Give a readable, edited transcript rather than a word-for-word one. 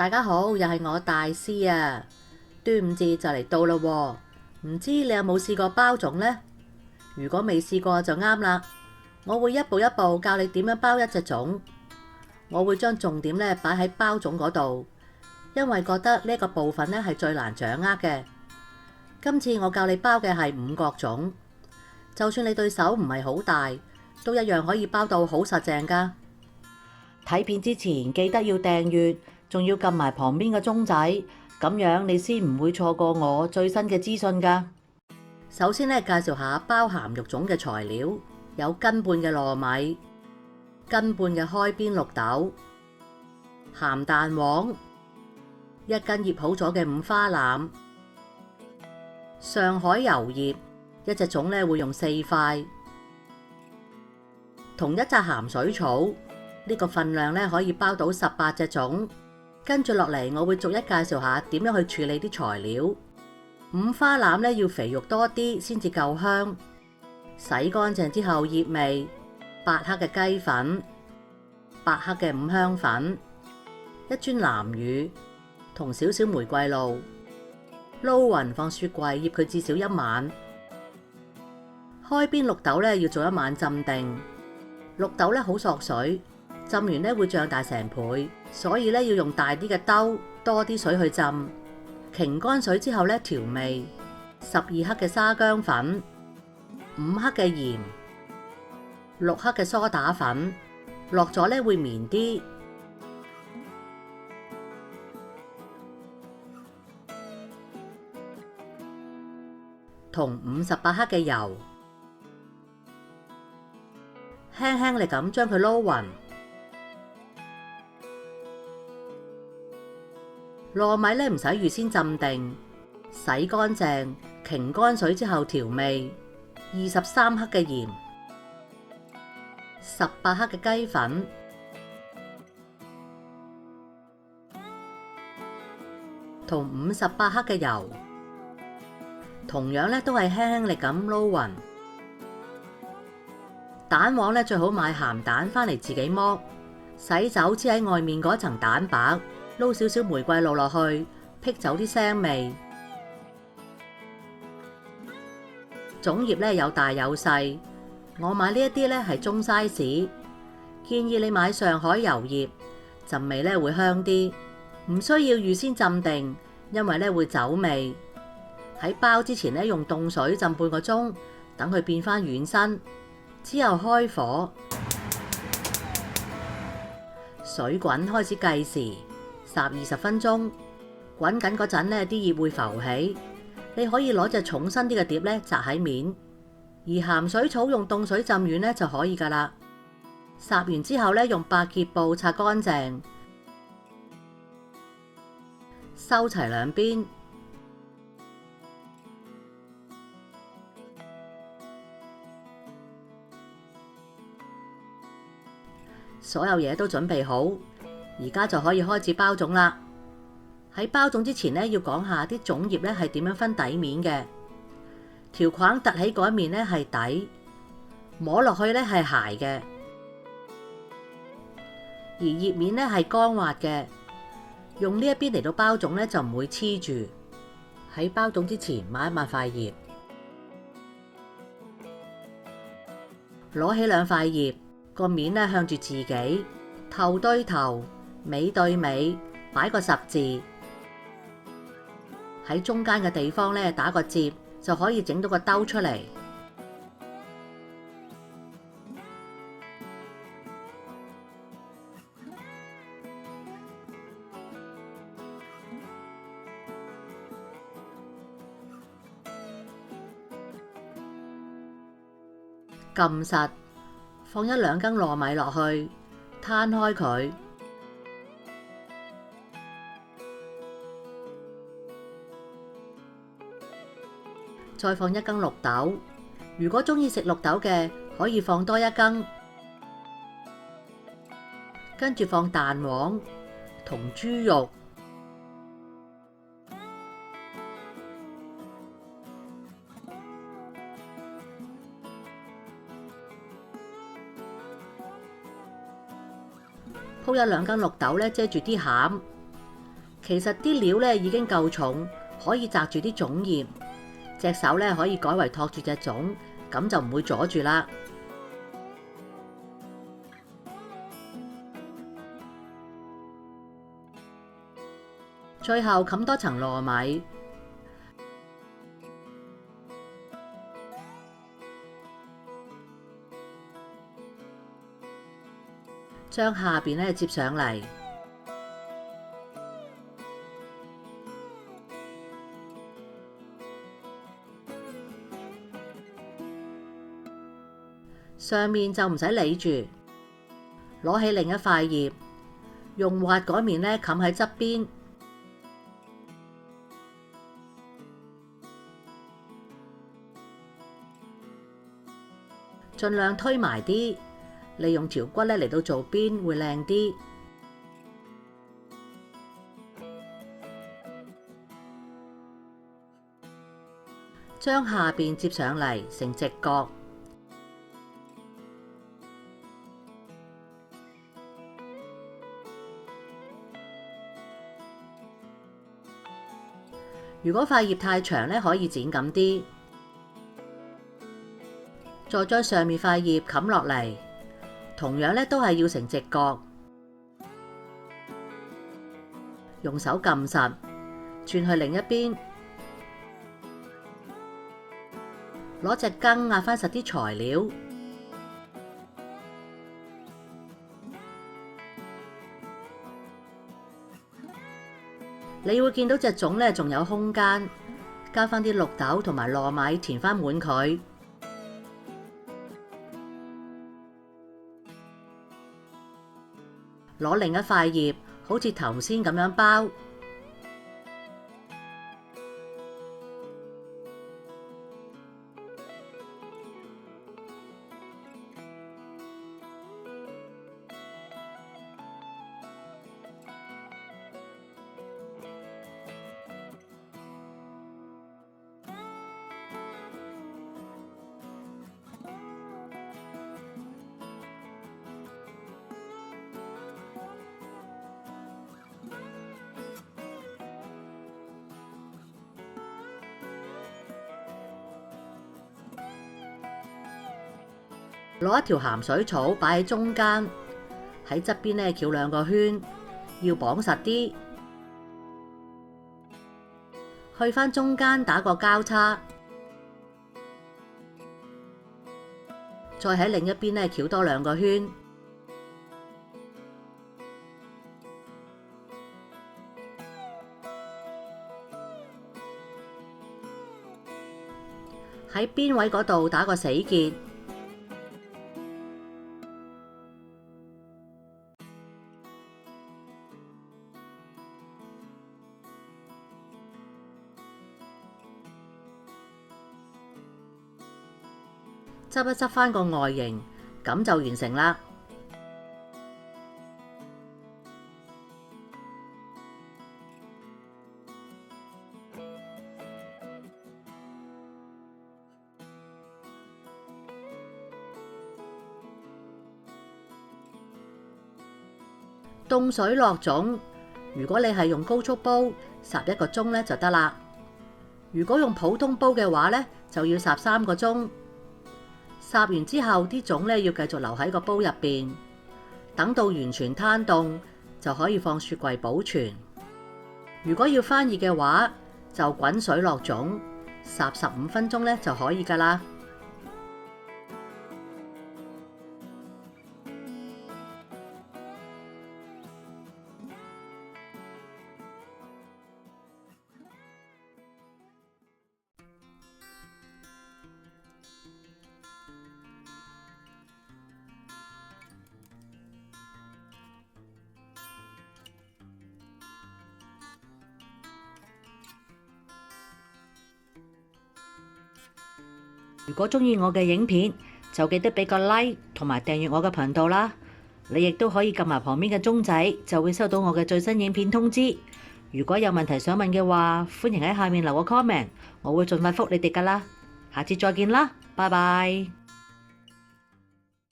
大家好，又係我大師啊！端午節就嚟到啦喎，唔知你有冇試過包粽呢？如果未試過就啱啦，我會一步一步教你點樣包一隻粽。我會將重點咧擺喺包粽嗰度，因為覺得呢個部分咧係最難掌握嘅。今次我教你包嘅係五角粽，就算你對手唔係好大，都一樣可以包到好實淨㗎。睇片之前記得要訂閱，仲要撳埋旁邊嘅鐘仔，咁樣你先唔會錯過我最新嘅資訊㗎。首先咧，介紹下包鹹肉粽嘅材料，有斤半嘅糯米、斤半嘅開邊綠豆、鹹蛋黃、一斤醃好咗嘅五花腩、上海油葉，一隻粽咧會用4塊，同一紮鹹水草。呢個份量咧可以包到18隻粽。跟住落嚟，我會逐一介紹下點樣去處理啲材料。五花腩咧要肥肉多啲先至夠香。洗乾淨之後醃味8克嘅雞粉、8克嘅五香粉、一磚南乳同少少玫瑰露，撈勻放雪櫃醃佢至少1晚。開邊綠豆咧要做1晚浸定。綠豆咧好索水，浸完咧會脹大成倍，所以咧要用大啲嘅兜，多啲水去浸。擎乾水之後咧調味，12克嘅沙薑粉、5克嘅鹽、6克嘅梳打粉，落咗咧會綿啲。同58克嘅油，輕輕力咁將佢撈勻。糯米咧唔使預先浸定，洗乾淨，擎乾水之後調味，23克嘅鹽，18克嘅雞粉，同58克嘅油，同樣咧都係輕輕力咁撈勻。蛋黃咧最好買鹹蛋返嚟自己剝，洗走黐喺外面嗰層蛋白。撈少少玫瑰露落去，辟走啲腥味。粽葉咧有大有細，我買呢一啲咧係中 size， 建議你買上海油葉，陣味咧會香啲，唔需要預先浸定，因為咧會走味。喺包之前咧用凍水浸半個鐘，等佢變返軟身，之後開火，水滾開始計時。烚20分鐘，滾緊嗰陣呢啲葉會浮起，你可以攞隻重身啲嘅碟咧擲喺面，而鹹水草用凍水浸軟咧就可以噶啦。烚完之後咧用百潔布擦乾淨，收齊兩邊，所有嘢都準備好。而家就可以開始包粽啦。喺包粽之前呢，要講下啲粽葉咧係點樣分底面嘅。條框凸起嗰一面咧係底，摸落去咧係鞋嘅，而葉面咧係乾滑嘅。用呢一邊嚟到包粽咧就唔會黐住。喺包粽之前抹一抹塊葉，攞起2塊葉，個面咧向住自己，頭對頭。尾對尾，擺個10字，喺中間嘅地方咧打個折，就可以整到個兜出嚟。撳實，放1-2羹糯米落去，攤開佢。再放1羹綠豆，如果鍾意食綠豆嘅，可以放多1羹。跟住放蛋黃同豬肉，鋪1-2羹綠豆咧，遮住啲餡，其實啲料咧已經夠重，可以擲住啲粽葉，隻手咧可以改為托住隻粽，咁就唔會阻住啦。最後冚多層糯米，將下邊咧接上嚟，上面就唔使理住，攞起另一塊葉，用滑嗰面咧冚喺側邊。盡量推埋啲，利用條骨咧嚟到做邊會靚啲。將下邊接上嚟成直角，如果塊葉太長咧，可以剪咁啲。再將上面塊葉冚落嚟，同樣咧都係要成直角，用手撳實，轉去另一邊，攞隻羹壓翻實啲材料，你會見到隻粽咧仲有空間，加翻啲綠豆同埋糯米填翻滿佢。攞另一塊葉，好似頭先咁樣包，攞一條鹹水草擺喺中間，喺側邊咧翹兩個圈，要綁實啲。去返中間打個交叉，再喺另一邊咧翹多兩個圈。喺邊位嗰度打個死結。執一執返個外形，咁就完成啦。凍水落粽，如果你係用高速煲，烚1個鐘咧就得啦。如果用普通煲嘅話咧，就要烚3個鐘。烚完之後，啲粽咧要繼續留喺個煲入邊，等到完全攤凍就可以放雪櫃保存。如果要翻熱嘅話，就滾水落粽，烚15分鐘咧就可以㗎啦。如果鍾意我嘅影片，就記得俾個 like 同埋訂閱我嘅頻道啦。你亦都可以撳埋旁邊嘅鐘仔，就會收到我嘅最新影片通知。如果有問題想問嘅話，歡迎喺下面留個 comment，我會盡快覆你哋㗎啦。下次再見啦，拜拜。